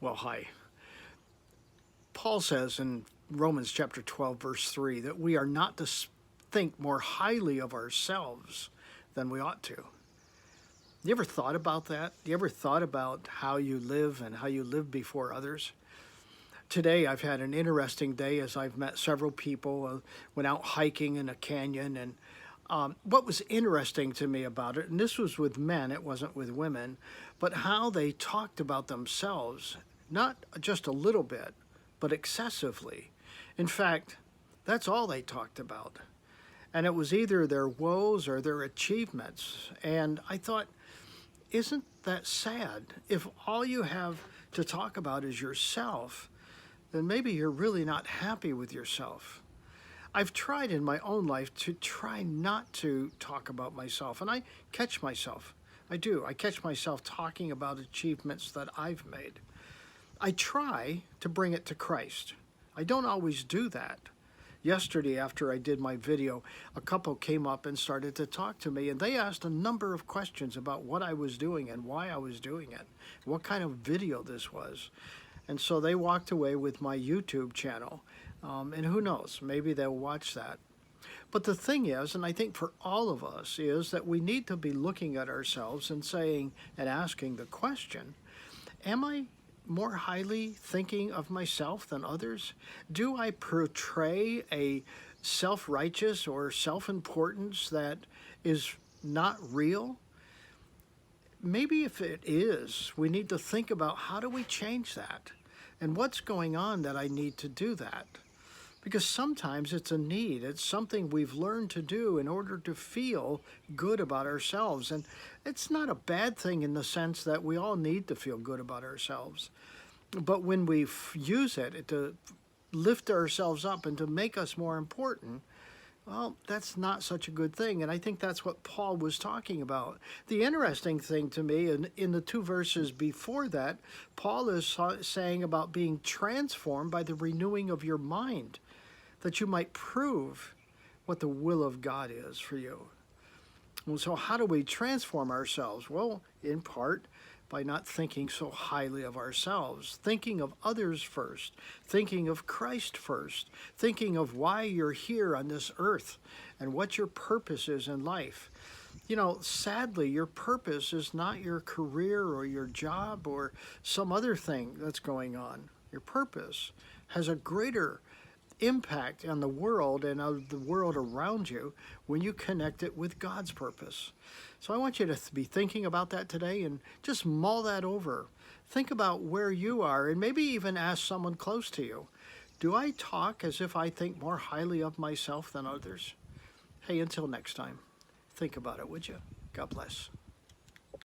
Well, hi. Paul says in Romans chapter 12, verse 3, that we are not to think more highly of ourselves than we ought to. You ever thought about that? You ever thought about how you live and how you live before others? Today, I've had an interesting day as I've met several people, went out hiking in a canyon, and what was interesting to me about it, and this was with men, it wasn't with women, but how they talked about themselves, not just a little bit, but excessively. In fact, that's all they talked about. And it was either their woes or their achievements. And I thought, isn't that sad? If all you have to talk about is yourself, then maybe you're really not happy with yourself. I've tried in my own life to try not to talk about myself, and I catch myself. I do. I catch myself talking about achievements that I've made. I try to bring it to Christ. I don't always do that. Yesterday, after I did my video, a couple came up and started to talk to me, and they asked a number of questions about what I was doing and why I was doing it, what kind of video this was. And so they walked away with my YouTube channel, and who knows, maybe they'll watch that. But the thing is, and I think for all of us, is that we need to be looking at ourselves and saying and asking the question, am I more highly thinking of myself than others? Do I portray a self-righteous or self-importance that is not real? Maybe if it is, we need to think about how do we change that? And what's going on that I need to do that? Because sometimes it's a need. It's something we've learned to do in order to feel good about ourselves. And it's not a bad thing in the sense that we all need to feel good about ourselves. But when we use it to lift ourselves up and to make us more important, well, that's not such a good thing. And I think that's what Paul was talking about. The interesting thing to me, in the two verses before that, Paul is saying about being transformed by the renewing of your mind, that you might prove what the will of God is for you. Well, so how do we transform ourselves? Well, in part, by not thinking so highly of ourselves, thinking of others first, thinking of Christ first, thinking of why you're here on this earth and what your purpose is in life. You know, sadly, your purpose is not your career or your job or some other thing that's going on. Your purpose has a greater impact on the world and of the world around you when you connect it with God's purpose. So I want you to be thinking about that today and just mull that over. Think about where you are and maybe even ask someone close to you, do I talk as if I think more highly of myself than others? Hey, until next time, think about it, would you? God bless.